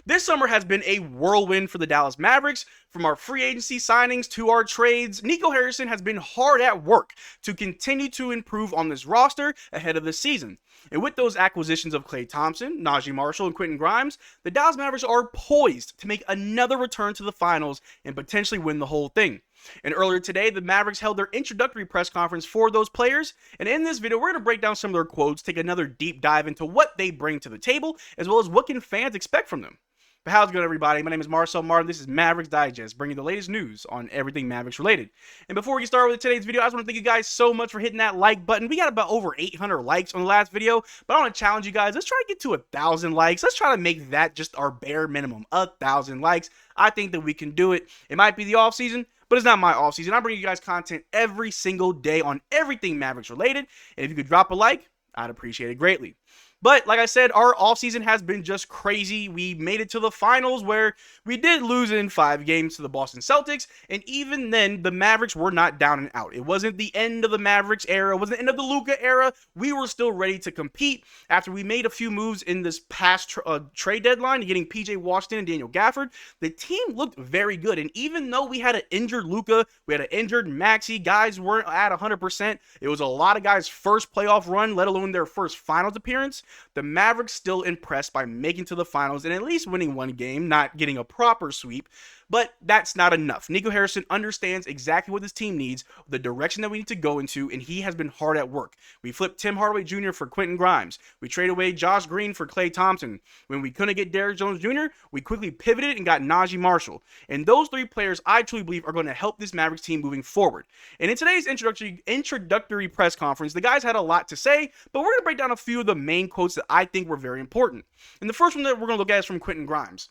This summer has been a whirlwind for the Dallas Mavericks. From our free agency signings to our trades, Nico Harrison has been hard at work to continue to improve on this roster ahead of the season. And with those acquisitions of Klay Thompson, Naji Marshall, and Quentin Grimes, the Dallas Mavericks are poised to make another return to the finals and potentially win the whole thing. And earlier today, the Mavericks held their introductory press conference for those players. And in this video, we're going to break down some of their quotes, take another deep dive into what they bring to the table, as well as what can fans expect from them. But how's it going, everybody? My name is Marcel Martin. This is Mavs Digest, bringing the latest news on everything Mavericks related. And before we get started with today's video, I just want to thank you guys so much for hitting that like button. We got about over 800 likes on the last video, but I want to challenge you guys. Let's try to get to 1,000 likes. Let's try to make that just our bare minimum, 1,000 likes. I think that we can do it. It might be the offseason, but it's not my offseason. I bring you guys content every single day on everything Mavericks related. And if you could drop a like, I'd appreciate it greatly. But like I said, our offseason has been just crazy. We made it to the finals where we did lose in 5 games to the Boston Celtics. And even then, the Mavericks were not down and out. It wasn't the end of the Mavericks era. It wasn't the end of the Luka era. We were still ready to compete after we made a few moves in this past trade deadline, getting PJ Washington and Daniel Gafford. The team looked very good. And even though we had an injured Luka, we had an injured Maxey, guys weren't at 100%. It was a lot of guys' first playoff run, let alone their first finals appearance. The Mavericks still impressed by making to the finals and at least winning one game, not getting a proper sweep. But that's not enough. Nico Harrison understands exactly what this team needs, the direction that we need to go into, and he has been hard at work. We flipped Tim Hardaway Jr. for Quentin Grimes. We traded away Josh Green for Klay Thompson. When we couldn't get Derrick Jones Jr., we quickly pivoted and got Naji Marshall. And those 3 players, I truly believe, are going to help this Mavericks team moving forward. And in today's introductory press conference, the guys had a lot to say, but we're going to break down a few of the main quotes that I think were very important. And the first one that we're going to look at is from Quentin Grimes.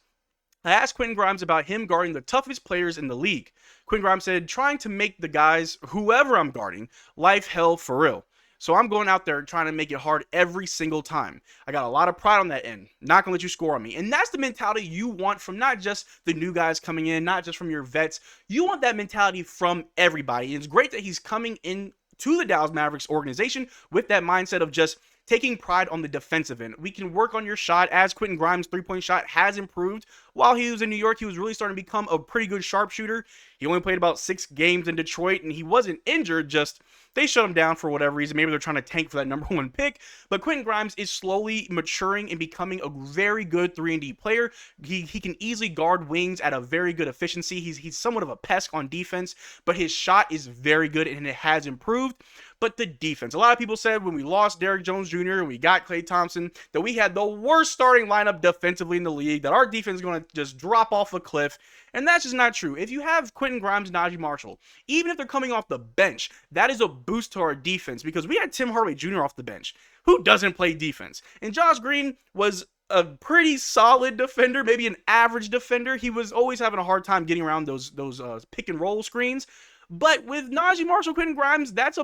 I asked Quentin Grimes about him guarding the toughest players in the league. Quentin Grimes said, trying to make the guys, whoever I'm guarding, life hell for real. So I'm going out there trying to make it hard every single time. I got a lot of pride on that end. Not going to let you score on me. And that's the mentality you want from not just the new guys coming in, not just from your vets. You want that mentality from everybody. And it's great that he's coming in to the Dallas Mavericks organization with that mindset of just taking pride on the defensive end. We can work on your shot, as Quentin Grimes' three-point shot has improved. While he was in New York, he was really starting to become a pretty good sharpshooter. He only played about 6 games in Detroit, and he wasn't injured, just they shut him down for whatever reason. Maybe they're trying to tank for that number 1 pick. But Quentin Grimes is slowly maturing and becoming a very good 3-and-D player. He can easily guard wings at a very good efficiency. He's somewhat of a pest on defense, but his shot is very good, and it has improved. But the defense, a lot of people said when we lost Derrick Jones Jr. and we got Klay Thompson that we had the worst starting lineup defensively in the league, that our defense is going to just drop off a cliff. And that's just not true. If you have Quentin Grimes and Naji Marshall, even if they're coming off the bench, that is a boost to our defense because we had Tim Hardaway Jr. off the bench, who doesn't play defense. And Josh Green was a pretty solid defender, maybe an average defender. He was always having a hard time getting around those pick and roll screens. But with Naji Marshall, Quentin Grimes, that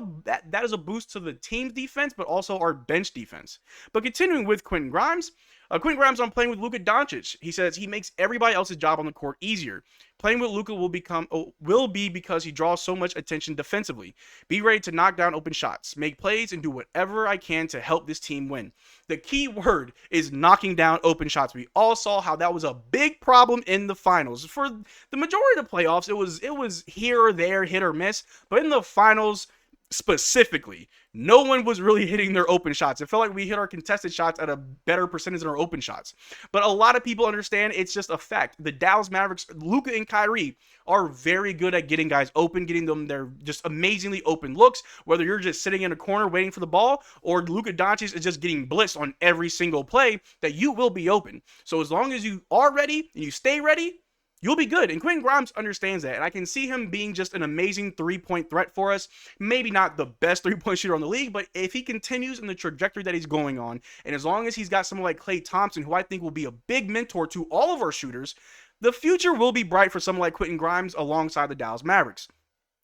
is a boost to the team's defense, but also our bench defense. But continuing with Quentin Grimes on playing with Luka Doncic. He says he makes everybody else's job on the court easier. Playing with Luka will be because he draws so much attention defensively. Be ready to knock down open shots, make plays, and do whatever I can to help this team win. The key word is knocking down open shots. We all saw how that was a big problem in the finals. For the majority of the playoffs, it was here or there, hit or miss. But in the finals, specifically, no one was really hitting their open shots. It felt like we hit our contested shots at a better percentage than our open shots. But a lot of people understand it's just a fact. The Dallas Mavericks, Luka and Kyrie, are very good at getting guys open, getting them their just amazingly open looks, whether you're just sitting in a corner waiting for the ball or Luka Doncic is just getting blitzed on every single play, that you will be open. So as long as you are ready and you stay ready, you'll be good. And Quentin Grimes understands that. And I can see him being just an amazing 3-point threat for us. Maybe not the best 3-point shooter on the league, but if he continues in the trajectory that he's going on, and as long as he's got someone like Klay Thompson, who I think will be a big mentor to all of our shooters, the future will be bright for someone like Quentin Grimes alongside the Dallas Mavericks.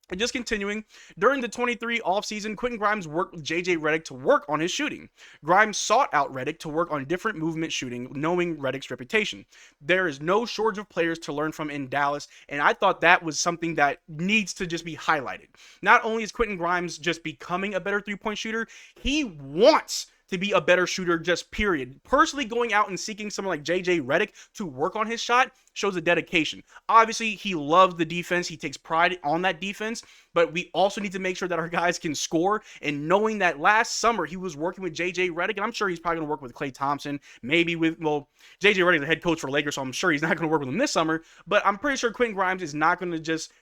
And just continuing, during the 23 offseason, Quentin Grimes worked with JJ Redick to work on his shooting. Grimes sought out Redick to work on different movement shooting, knowing Redick's reputation. There is no shortage of players to learn from in Dallas, and I thought that was something that needs to just be highlighted. Not only is Quentin Grimes just becoming a better 3-point shooter, he wants to be a better shooter, just period. Personally, going out and seeking someone like JJ Redick to work on his shot shows a dedication. Obviously, he loves the defense. He takes pride on that defense, but we also need to make sure that our guys can score. And knowing that last summer he was working with JJ Redick, and I'm sure he's probably going to work with Klay Thompson, maybe with, well, JJ Redick is the head coach for Lakers, so I'm sure he's not going to work with him this summer, but I'm pretty sure Quentin Grimes is not going to just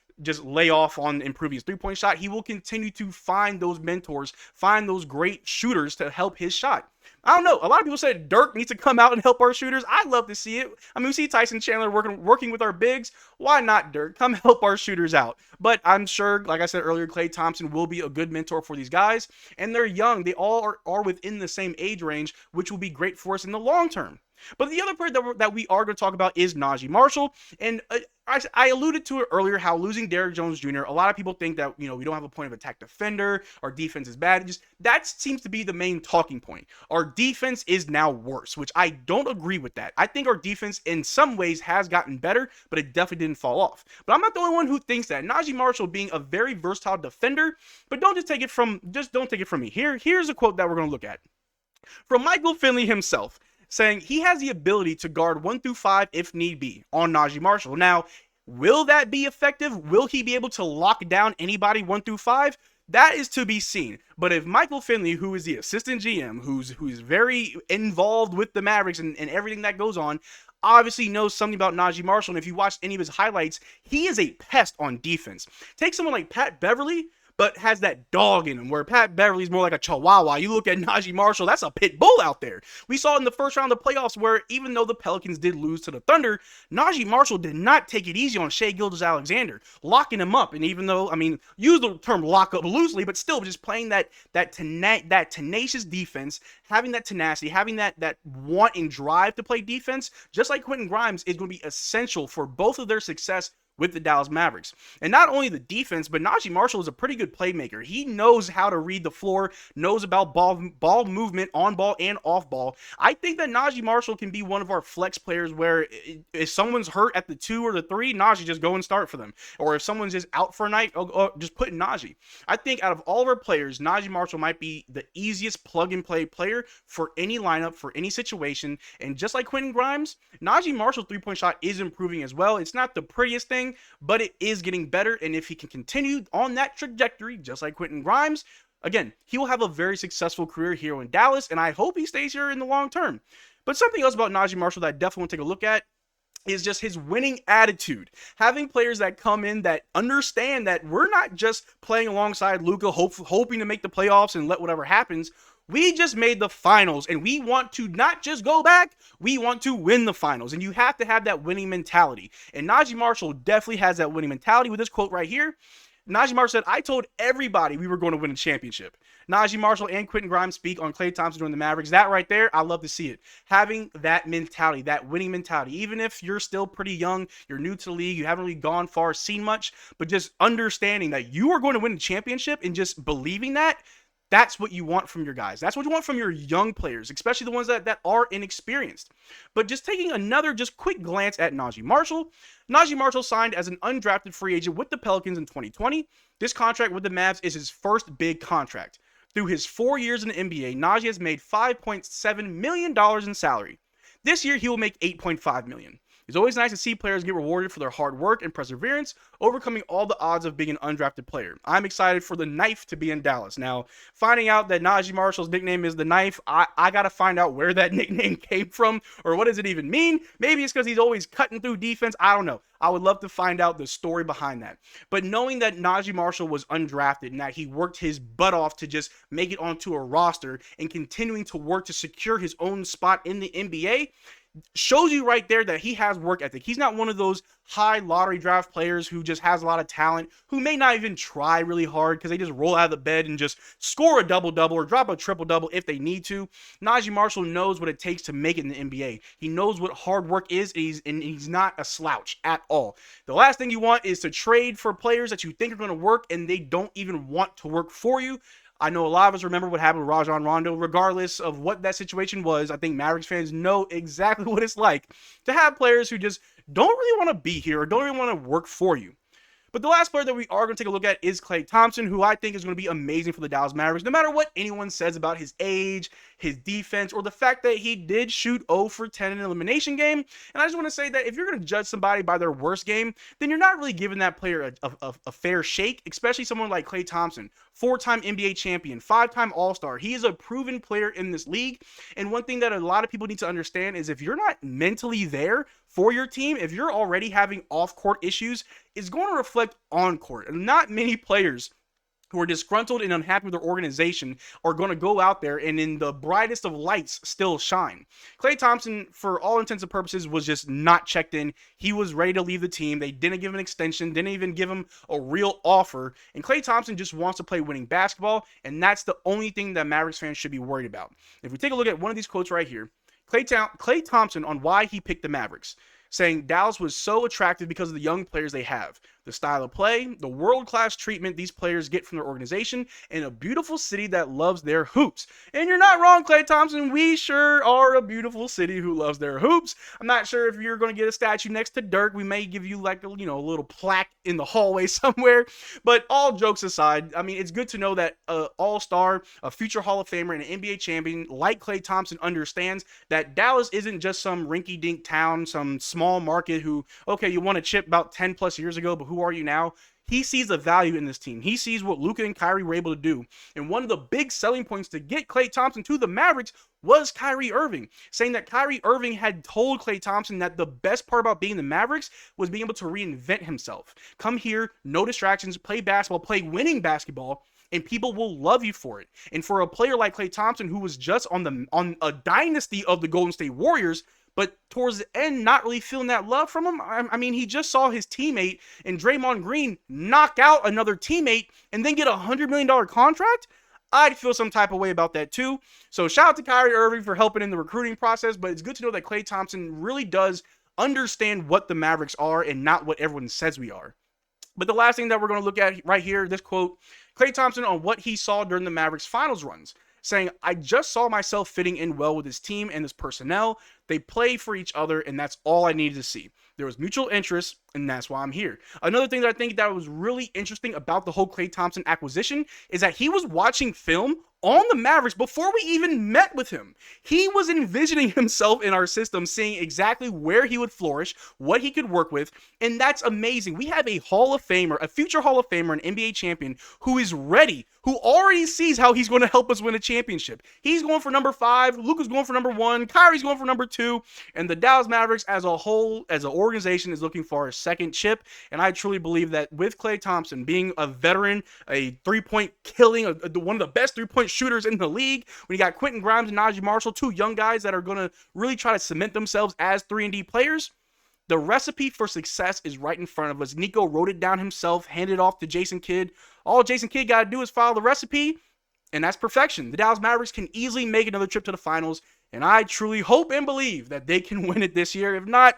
lay off on improving his three-point shot. He will continue to find those mentors, find those great shooters to help his shot. I don't know. A lot of people said Dirk needs to come out and help our shooters. I'd love to see it. I mean, we see Tyson Chandler working with our bigs. Why not Dirk? Come help our shooters out. But I'm sure, like I said earlier, Klay Thompson will be a good mentor for these guys. And they're young. They all are within the same age range, which will be great for us in the long term. But the other part that we are going to talk about is Naji Marshall. And I alluded to it earlier, how losing Derrick Jones Jr., a lot of people think that, we don't have a point of attack defender, our defense is bad. That seems to be the main talking point. Our defense is now worse, which I don't agree with that. I think our defense in some ways has gotten better, but it definitely didn't fall off. But I'm not the only one who thinks that. Naji Marshall being a very versatile defender, but don't take it from me. Here's a quote that we're going to look at from Michael Finley himself, saying he has the ability to guard 1 through 5 if need be on Naji Marshall. Now, will that be effective? Will he be able to lock down anybody 1 through 5? That is to be seen. But if Michael Finley, who is the assistant GM, who's very involved with the Mavericks and everything that goes on, obviously knows something about Naji Marshall, and if you watch any of his highlights, he is a pest on defense. Take someone like Pat Beverly, but has that dog in him, where Pat Beverly's more like a chihuahua. You look at Naji Marshall, that's a pit bull out there. We saw in the first round of the playoffs where even though the Pelicans did lose to the Thunder, Naji Marshall did not take it easy on Shai Gilgeous-Alexander, locking him up. And even though, use the term lock up loosely, but still just playing that tenacious defense, having that tenacity, having that want and drive to play defense, just like Quentin Grimes, is going to be essential for both of their success with the Dallas Mavericks. And not only the defense, but Naji Marshall is a pretty good playmaker. He knows how to read the floor, knows about ball movement, on ball and off ball. I think that Naji Marshall can be one of our flex players where if someone's hurt at the 2 or the 3, Naji, just go and start for them. Or if someone's just out for a night, just put in Naji. I think out of all of our players, Naji Marshall might be the easiest plug-and-play player for any lineup, for any situation. And just like Quentin Grimes, Naji Marshall's three-point shot is improving as well. It's not the prettiest thing, but it is getting better, and if he can continue on that trajectory, just like Quentin Grimes, again, he will have a very successful career here in Dallas, and I hope he stays here in the long term. But something else about Naji Marshall that I definitely want to take a look at is just his winning attitude. Having players that come in that understand that we're not just playing alongside Luka, hoping to make the playoffs and let whatever happens. We just made the finals, and we want to not just go back, we want to win the finals. And you have to have that winning mentality. And Naji Marshall definitely has that winning mentality with this quote right here. Naji Marshall said, "I told everybody we were going to win a championship." Naji Marshall and Quentin Grimes speak on Klay Thompson during the Mavericks. That right there, I love to see it. Having that mentality, that winning mentality. Even if you're still pretty young, you're new to the league, you haven't really gone far, seen much, but just understanding that you are going to win a championship and just believing that, that's what you want from your guys. That's what you want from your young players, especially the ones that are inexperienced. But just taking another quick glance at Naji Marshall. Naji Marshall signed as an undrafted free agent with the Pelicans in 2020. This contract with the Mavs is his first big contract. Through his 4 years in the NBA, Naji has made $5.7 million in salary. This year, he will make $8.5 million. It's always nice to see players get rewarded for their hard work and perseverance, overcoming all the odds of being an undrafted player. I'm excited for the Knife to be in Dallas. Now, finding out that Naji Marshall's nickname is the Knife, I got to find out where that nickname came from, or what does it even mean? Maybe it's because he's always cutting through defense. I don't know. I would love to find out the story behind that. But knowing that Naji Marshall was undrafted and that he worked his butt off to just make it onto a roster and continuing to work to secure his own spot in the NBA, shows you right there that he has work ethic. He's not one of those high lottery draft players who just has a lot of talent, who may not even try really hard because they just roll out of the bed and just score a double-double or drop a triple-double if they need to. Naji Marshall knows what it takes to make it in the NBA. He knows what hard work is, and he's not a slouch at all. The last thing you want is to trade for players that you think are going to work and they don't even want to work for you. I know a lot of us remember what happened with Rajon Rondo. Regardless of what that situation was, I think Mavericks fans know exactly what it's like to have players who just don't really want to be here or don't really want to work for you. But the last player that we are going to take a look at is Klay Thompson, who I think is going to be amazing for the Dallas Mavericks, no matter what anyone says about his age, his defense, or the fact that he did shoot 0 for 10 in an elimination game. And I just want to say that if you're going to judge somebody by their worst game, then you're not really giving that player a fair shake, especially someone like Klay Thompson, 4-time NBA champion, 5-time All-Star. He is a proven player in this league. And one thing that a lot of people need to understand is if you're not mentally there for your team, if you're already having off-court issues, it's going to reflect on-court. And not many players who are disgruntled and unhappy with their organization are going to go out there and in the brightest of lights still shine. Klay Thompson, for all intents and purposes, was just not checked in. He was ready to leave the team. They didn't give him an extension, didn't even give him a real offer. And Klay Thompson just wants to play winning basketball, and that's the only thing that Mavericks fans should be worried about. If we take a look at one of these quotes right here, Klay Thompson on why he picked the Mavericks, saying Dallas was so attractive because of the young players they have, the style of play, the world-class treatment these players get from their organization, and a beautiful city that loves their hoops. And you're not wrong, Klay Thompson. We sure are a beautiful city who loves their hoops. I'm not sure if you're going to get a statue next to Dirk. We may give you like a little plaque in the hallway somewhere. But all jokes aside, I mean, it's good to know that an all-star, a future Hall of Famer, and an NBA champion like Klay Thompson understands that Dallas isn't just some rinky-dink town, some small market who, okay, you won a chip about 10 plus years ago, but who are you now? He sees the value in this team. He sees what Luka and Kyrie were able to do. And one of the big selling points to get Klay Thompson to the Mavericks was Kyrie Irving, saying that Kyrie Irving had told Klay Thompson that the best part about being the Mavericks was being able to reinvent himself. Come here, no distractions, play basketball, play winning basketball, and people will love you for it. And for a player like Klay Thompson, who was just on a dynasty of the Golden State Warriors, but towards the end, not really feeling that love from him. I mean, he just saw his teammate and Draymond Green knock out another teammate and then get a $100 million contract. I'd feel some type of way about that too. So shout out to Kyrie Irving for helping in the recruiting process, but it's good to know that Klay Thompson really does understand what the Mavericks are and not what everyone says we are. But the last thing that we're going to look at right here, this quote, Klay Thompson on what he saw during the Mavericks finals runs, saying, I just saw myself fitting in well with this team and this personnel. They play for each other, and that's all I needed to see. There was mutual interest, and that's why I'm here. Another thing that I think that was really interesting about the whole Klay Thompson acquisition is that he was watching film on the Mavericks before we even met with him. He was envisioning himself in our system, seeing exactly where he would flourish, what he could work with, and that's amazing. We have a Hall of Famer, a future Hall of Famer, an NBA champion who is ready, who already sees how he's going to help us win a championship. He's going for number 5, Luka's going for number 1, Kyrie's going for number 2, and the Dallas Mavericks as a whole, as an organization, is looking for a second chip. And I truly believe that with Klay Thompson being a veteran, a three-point killing, one of the best three-point shooters in the league, when you got Quentin Grimes and Naji Marshall, 2 young guys that are going to really try to cement themselves as 3-and-D players, the recipe for success is right in front of us. Nico wrote it down himself, handed it off to Jason Kidd. All Jason Kidd got to do is follow the recipe, and that's perfection. The Dallas Mavericks can easily make another trip to the finals, and I truly hope and believe that they can win it this year. If not,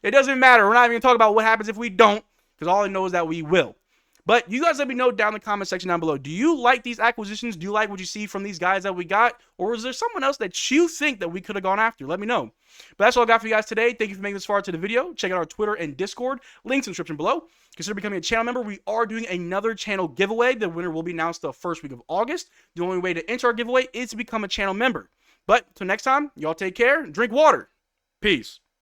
it doesn't matter. We're not even going to talk about what happens if we don't, because all I know is that we will. But you guys let me know down in the comment section down below. Do you like these acquisitions? Do you like what you see from these guys that we got? Or is there someone else that you think that we could have gone after? Let me know. But that's all I got for you guys today. Thank you for making this far into the video. Check out our Twitter and Discord. Links in the description below. Consider becoming a channel member. We are doing another channel giveaway. The winner will be announced the first week of August. The only way to enter our giveaway is to become a channel member. But until next time, y'all take care. Drink water. Peace.